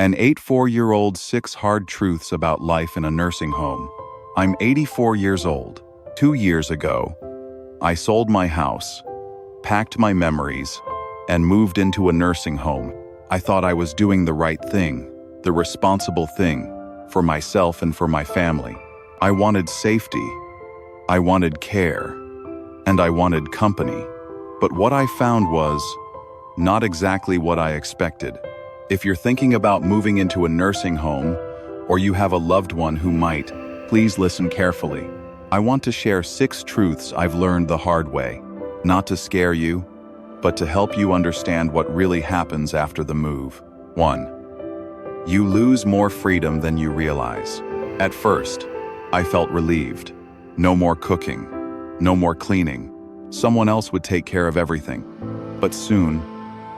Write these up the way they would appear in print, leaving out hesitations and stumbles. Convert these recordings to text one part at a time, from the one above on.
An 84-year-old 6 hard truths about life in a nursing home. I'm 84 years old. 2 years ago, I sold my house, packed my memories, and moved into a nursing home. I thought I was doing the right thing, the responsible thing, for myself and for my family. I wanted safety, I wanted care, and I wanted company. But what I found was not exactly what I expected. If you're thinking about moving into a nursing home, or you have a loved one who might, please listen carefully. I want to share 6 truths I've learned the hard way, not to scare you, but to help you understand what really happens after the move. 1. You lose more freedom than you realize. At first, I felt relieved. No more cooking, no more cleaning. Someone else would take care of everything. But soon,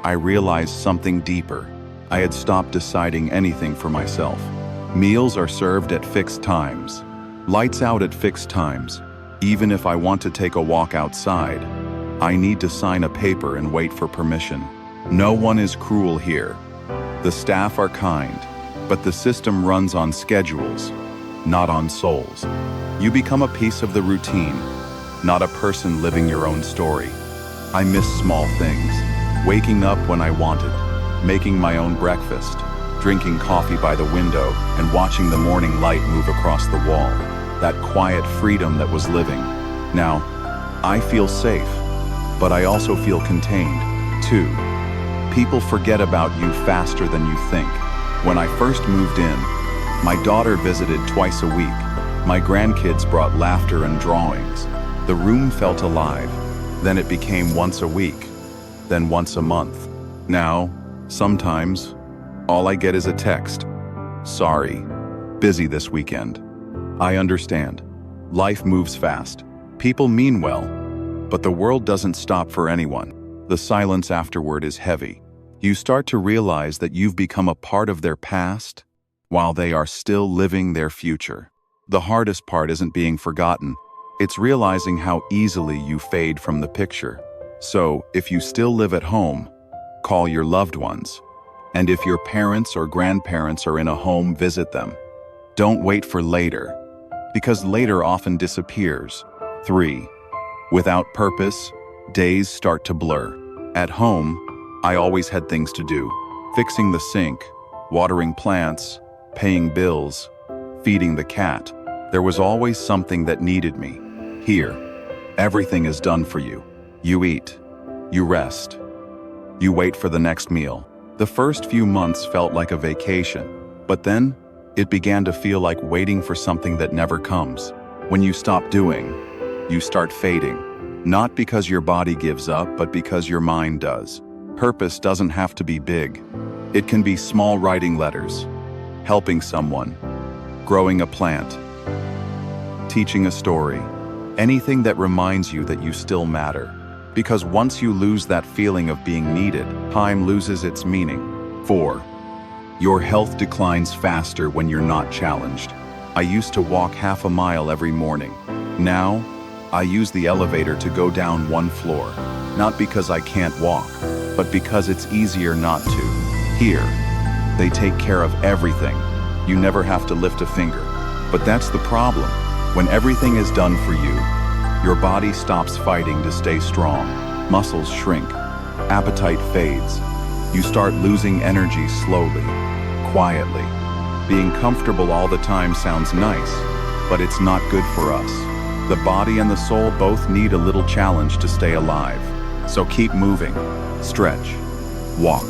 I realized something deeper. I had stopped deciding anything for myself. Meals are served at fixed times. Lights out at fixed times. Even if I want to take a walk outside, I need to sign a paper and wait for permission. No one is cruel here. The staff are kind, but the system runs on schedules, not on souls. You become a piece of the routine, not a person living your own story. I miss small things. Waking up when I wanted, making my own breakfast, drinking coffee by the window, and watching the morning light move across the wall. That quiet freedom that was living. Now, I feel safe, but I also feel contained. 2. People forget about you faster than you think. When I first moved in, my daughter visited twice a week. My grandkids brought laughter and drawings. The room felt alive. Then it became once a week, then once a month. Now, sometimes, all I get is a text. Sorry, busy this weekend. I understand. Life moves fast. People mean well, but the world doesn't stop for anyone. The silence afterward is heavy. You start to realize that you've become a part of their past while they are still living their future. The hardest part isn't being forgotten. It's realizing how easily you fade from the picture. So, if you still live at home, call your loved ones. And if your parents or grandparents are in a home, visit them. Don't wait for later, because later often disappears. 3. Without purpose, days start to blur. At home, I always had things to do. Fixing the sink, watering plants, paying bills, feeding the cat. There was always something that needed me. Here, everything is done for you. You eat, you rest, you wait for the next meal. The first few months felt like a vacation, but then it began to feel like waiting for something that never comes. When you stop doing, you start fading. Not because your body gives up, but because your mind does. Purpose doesn't have to be big. It can be small writing letters, helping someone, growing a plant, teaching a story, anything that reminds you that you still matter. Because once you lose that feeling of being needed, time loses its meaning. 4. Your health declines faster when you're not challenged. I used to walk half a mile every morning. Now, I use the elevator to go down 1 floor. Not because I can't walk, but because it's easier not to. Here, they take care of everything. You never have to lift a finger. But that's the problem. When everything is done for you, your body stops fighting to stay strong. Muscles shrink. Appetite fades. You start losing energy slowly, quietly. Being comfortable all the time sounds nice, but it's not good for us. The body and the soul both need a little challenge to stay alive. So keep moving. Stretch. Walk.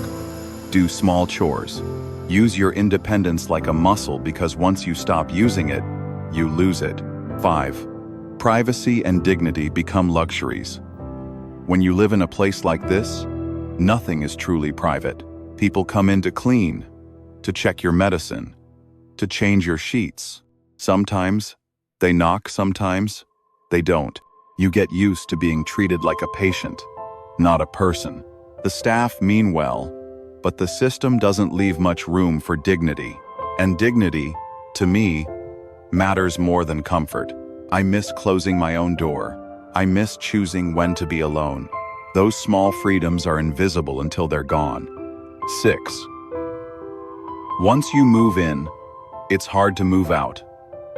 Do small chores. Use your independence like a muscle, because once you stop using it, you lose it. 5. Privacy and dignity become luxuries. When you live in a place like this, nothing is truly private. People come in to clean, to check your medicine, to change your sheets. Sometimes they knock, sometimes they don't. You get used to being treated like a patient, not a person. The staff mean well, but the system doesn't leave much room for dignity. And dignity, to me, matters more than comfort. I miss closing my own door. I miss choosing when to be alone. Those small freedoms are invisible until they're gone. 6. Once you move in, it's hard to move out.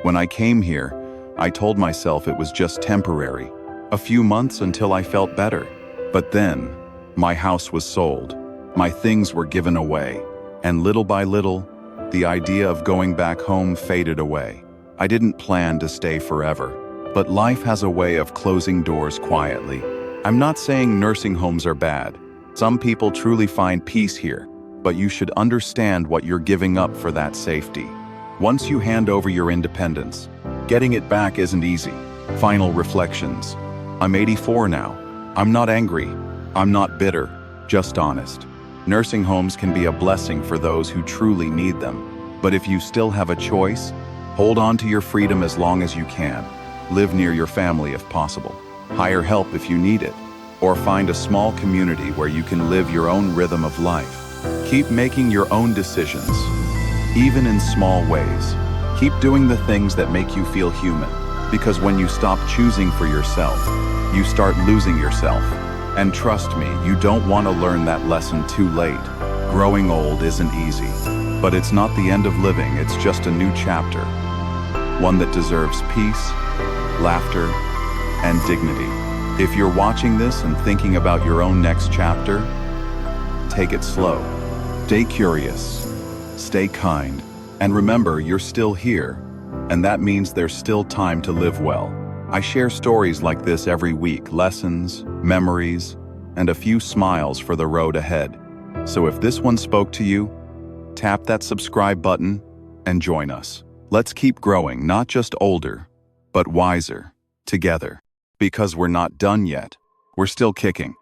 When I came here, I told myself it was just temporary, a few months until I felt better. But then, my house was sold, my things were given away, and little by little, the idea of going back home faded away. I didn't plan to stay forever, but life has a way of closing doors quietly. I'm not saying nursing homes are bad. Some people truly find peace here, but you should understand what you're giving up for that safety. Once you hand over your independence, getting it back isn't easy. Final reflections. I'm 84 now. I'm not angry. I'm not bitter, just honest. Nursing homes can be a blessing for those who truly need them. But if you still have a choice, hold on to your freedom as long as you can. Live near your family if possible. Hire help if you need it. Or find a small community where you can live your own rhythm of life. Keep making your own decisions, even in small ways. Keep doing the things that make you feel human, because when you stop choosing for yourself, you start losing yourself. And trust me, you don't want to learn that lesson too late. Growing old isn't easy, but it's not the end of living, it's just a new chapter. One that deserves peace, laughter, and dignity. If you're watching this and thinking about your own next chapter, take it slow. Stay curious, stay kind, and remember you're still here, and that means there's still time to live well. I share stories like this every week, lessons, memories, and a few smiles for the road ahead. So if this one spoke to you, tap that subscribe button and join us. Let's keep growing, not just older, but wiser, together. Because we're not done yet. We're still kicking.